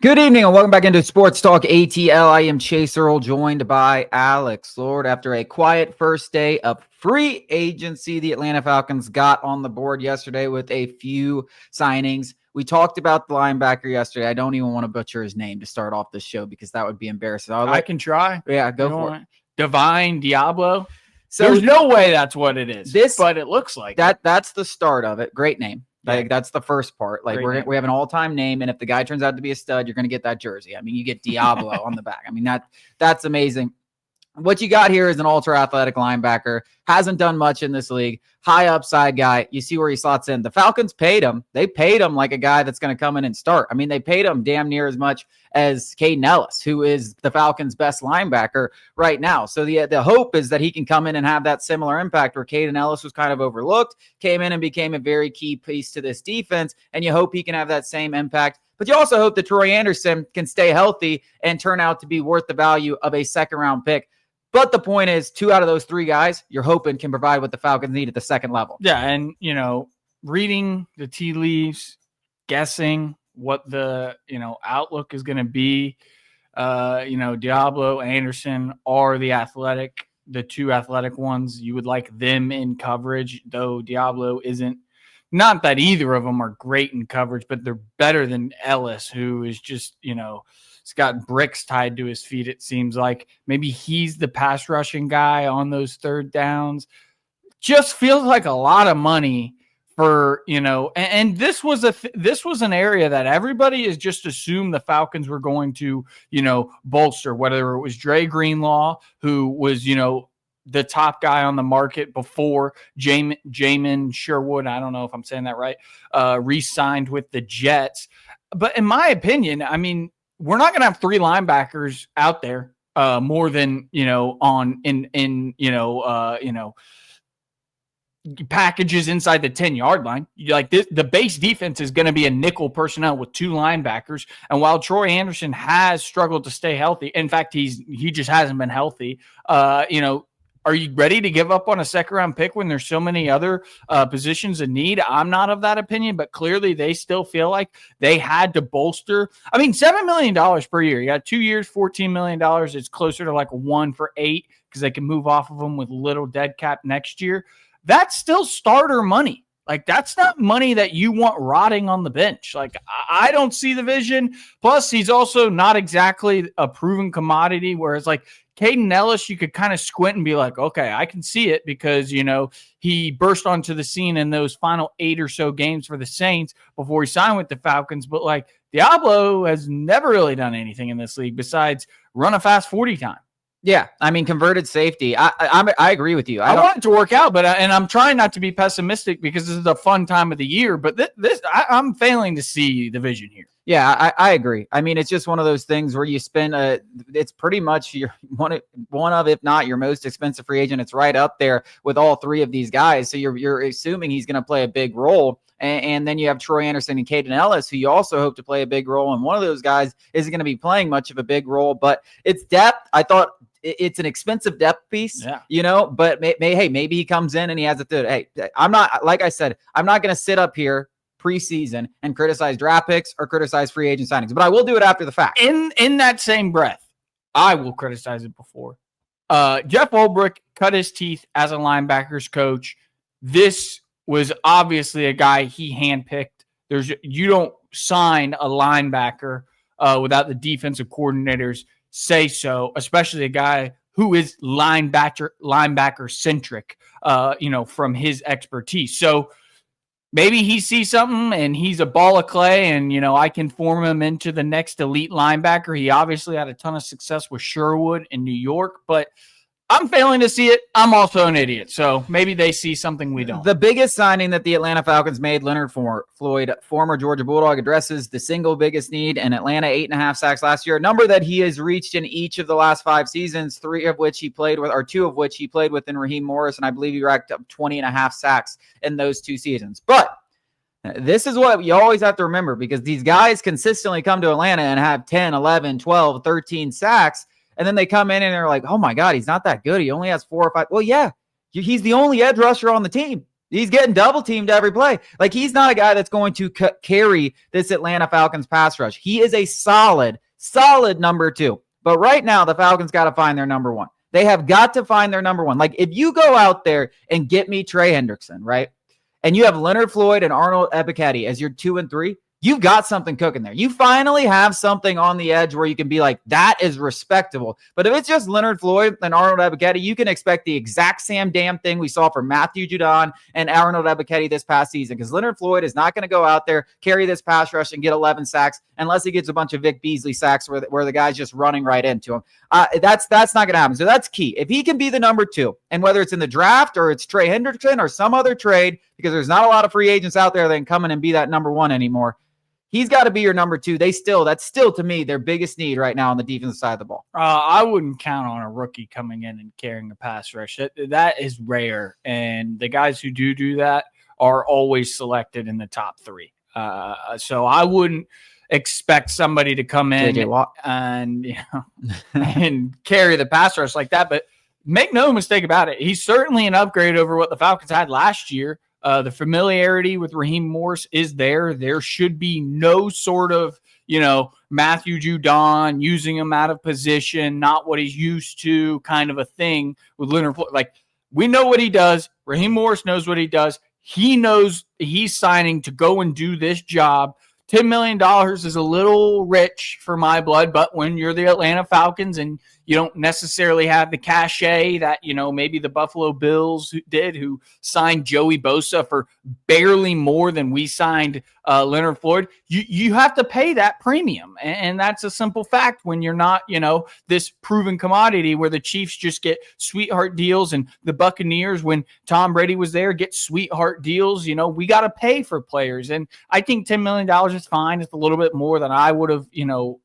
Good evening and welcome back into Sports Talk ATL. I am Chase Earl, joined by Alex Lord. After a quiet first day of free agency, the Atlanta Falcons got on the board yesterday with a few signings. We talked about the linebacker yesterday. I don't even want to butcher his name to start off this show because that would be embarrassing. I can try. Yeah, go for it. Divine Diablo. So there's no way that's what it is. But it looks like that. That's the start of it. Great name. Like, Yeah. that's the first part. Like, we have an all-time name, and if the guy turns out to be a stud, you're going to get that jersey. I mean, you get Diablo on the back. I mean, that's amazing. What you got here is an ultra-athletic linebacker. Hasn't done much in this league. High upside guy. You see where he slots in. The Falcons paid him. They paid him like a guy that's going to come in and start. I mean, they paid him damn near as much as Caden Ellis, who is the Falcons' best linebacker right now. So the hope is that he can come in and have that similar impact where Caden Ellis was kind of overlooked, came in and became a very key piece to this defense, and you hope he can have that same impact. But you also hope that Troy Anderson can stay healthy and turn out to be worth the value of a second-round pick. But the point is, 2 out of those 3 guys, you're hoping can provide what the Falcons need at the second level. Yeah, and, reading the tea leaves, guessing what the, outlook is going to be, Diablo, Anderson are the 2 athletic ones. You would like them in coverage, though Diablo isn't. Not that either of them are great in coverage, but they're better than Ellis, who is just, he's got bricks tied to his feet, it seems like. Maybe he's the pass rushing guy on those third downs. Just feels like a lot of money for, and this was an area that everybody has just assumed the Falcons were going to, bolster, whether it was Dre Greenlaw, who was, the top guy on the market before Jamin Sherwood, I don't know if I'm saying that right, re-signed with the Jets. But in my opinion, I mean, we're not going to have 3 linebackers out there more than, packages inside the 10-yard line. Like this, the base defense is going to be a nickel personnel with 2 linebackers. And while Troy Anderson has struggled to stay healthy, in fact, he just hasn't been healthy, are you ready to give up on a second-round pick when there's so many other positions in need? I'm not of that opinion, but clearly they still feel like they had to bolster. I mean, $7 million per year. You got 2 years, $14 million. It's closer to like 1 for 8 because they can move off of them with little dead cap next year. That's still starter money. Like, that's not money that you want rotting on the bench. Like, I don't see the vision. Plus, he's also not exactly a proven commodity, whereas like Caden Ellis, you could kind of squint and be like, okay, I can see it because, he burst onto the scene in those final 8 or so games for the Saints before he signed with the Falcons. But like Diablo has never really done anything in this league besides run a fast 40 time. Yeah, I mean, converted safety. I agree with you. I want it to work out, but and I'm trying not to be pessimistic because this is a fun time of the year. But I'm failing to see the vision here. Yeah, I agree. I mean, it's just one of those things where you spend it's pretty much your one of, if not your most expensive free agent. It's right up there with all 3 of these guys. So you're assuming he's going to play a big role. And then you have Troy Anderson and Caden Ellis, who you also hope to play a big role. And one of those guys isn't going to be playing much of a big role, but it's depth. I thought it's an expensive depth piece, but maybe he comes in and he has a third. Hey, I'm not, like I said, I'm not going to sit up here preseason and criticize draft picks or criticize free agent signings, but I will do it after the fact. In that same breath, I will criticize it before. Jeff Ulbrich cut his teeth as a linebackers coach. This was obviously a guy he handpicked. You don't sign a linebacker without the defensive coordinators say so, especially a guy who is linebacker centric, from his expertise. So maybe he sees something and he's a ball of clay and, I can form him into the next elite linebacker. He obviously had a ton of success with Sherwood in New York, but I'm failing to see it. I'm also an idiot. So maybe they see something we don't. The biggest signing that the Atlanta Falcons made, Leonard Floyd, former Georgia Bulldog, addresses the single biggest need in Atlanta, 8.5 sacks last year, a number that he has reached in each of the last 5 seasons, 2 of which he played with in Raheem Morris, and I believe he racked up 20.5 sacks in those 2 seasons. But this is what you always have to remember, because these guys consistently come to Atlanta and have 10, 11, 12, 13 sacks. And then they come in and they're like, oh my God, he's not that good. He only has 4 or 5. Well, yeah, he's the only edge rusher on the team. He's getting double teamed every play. Like, he's not a guy that's going to carry this Atlanta Falcons pass rush. He is a solid number 2. But right now, the Falcons got to find their number 1. They have got to find their number 1. Like, if you go out there and get me Trey Hendrickson, right, and you have Leonard Floyd and Arnold Ebiketie as your 2 and 3, you've got something cooking there. You finally have something on the edge where you can be like, that is respectable. But if it's just Leonard Floyd and Arnold Ebiketie, you can expect the exact same damn thing we saw from Matthew Judon and Arnold Ebiketie this past season, because Leonard Floyd is not going to go out there, carry this pass rush, and get 11 sacks unless he gets a bunch of Vic Beasley sacks where the guy's just running right into him. That's not going to happen. So that's key. If he can be the number 2, and whether it's in the draft or it's Trey Hendrickson or some other trade, because there's not a lot of free agents out there that can come in and be that number 1 anymore, he's got to be your number 2. That's still to me their biggest need right now on the defensive side of the ball. I wouldn't count on a rookie coming in and carrying a pass rush. That is rare, and the guys who do that are always selected in the top 3. So I wouldn't expect somebody to come in and and carry the pass rush like that. But make no mistake about it, he's certainly an upgrade over what the Falcons had last year. The familiarity with Raheem Morris is there. There should be no sort of, Matthew Judon using him out of position, not what he's used to kind of a thing with Leonard Floyd. Like, we know what he does. Raheem Morris knows what he does. He knows he's signing to go and do this job. $10 million is a little rich for my blood, but when you're the Atlanta Falcons and you don't necessarily have the cachet that, maybe the Buffalo Bills who signed Joey Bosa for barely more than we signed Leonard Floyd, you have to pay that premium. And that's a simple fact when you're not, this proven commodity where the Chiefs just get sweetheart deals and the Buccaneers, when Tom Brady was there, get sweetheart deals. We got to pay for players. And I think $10 million is fine. It's a little bit more than I would have,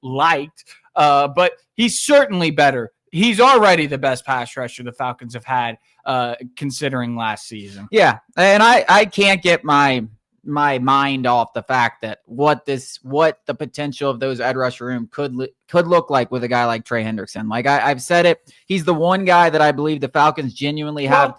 liked. But he's certainly better. He's already the best pass rusher the Falcons have had, considering last season. Yeah, and I can't get my mind off the fact that what the potential of those edge rusher room could look like with a guy like Trey Hendrickson. Like I've said it, he's the one guy that I believe the Falcons genuinely have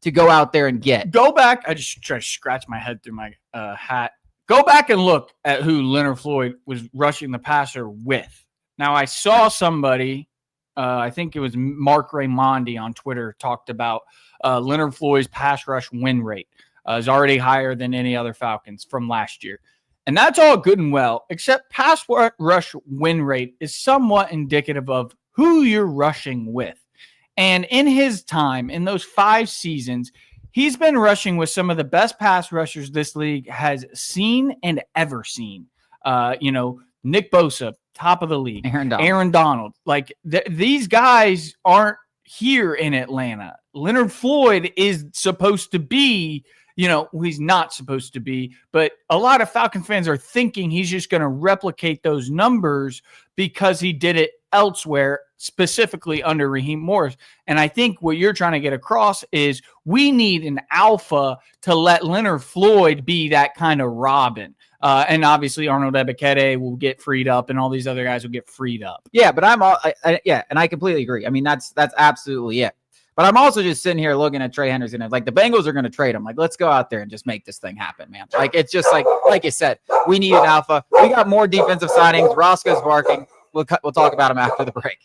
to go out there and get. Go back. I just try to scratch my head through my hat. Go back and look at who Leonard Floyd was rushing the passer with. Now, I saw somebody, I think it was Mark Raimondi on Twitter, talked about Leonard Floyd's pass rush win rate is already higher than any other Falcons from last year. And that's all good and well, except pass rush win rate is somewhat indicative of who you're rushing with. And in his time, in those 5 seasons, he's been rushing with some of the best pass rushers this league has seen and ever seen. Nick Bosa, top of the league. Aaron Donald. Like, these guys aren't here in Atlanta. Leonard Floyd is supposed to be, he's not supposed to be, but a lot of Falcon fans are thinking he's just going to replicate those numbers because he did it elsewhere, specifically under Raheem Morris. And I think what you're trying to get across is we need an alpha to let Leonard Floyd be that kind of Robin. And obviously Arnold Ebiketie will get freed up and all these other guys will get freed up. Yeah, but and I completely agree. I mean, that's absolutely it. But I'm also just sitting here looking at Trey Hendrickson and like the Bengals are going to trade him. Like, let's go out there and just make this thing happen, man. Like, it's just like you said, we need an alpha. We got more defensive signings. Roscoe's barking. We'll talk about him after the break.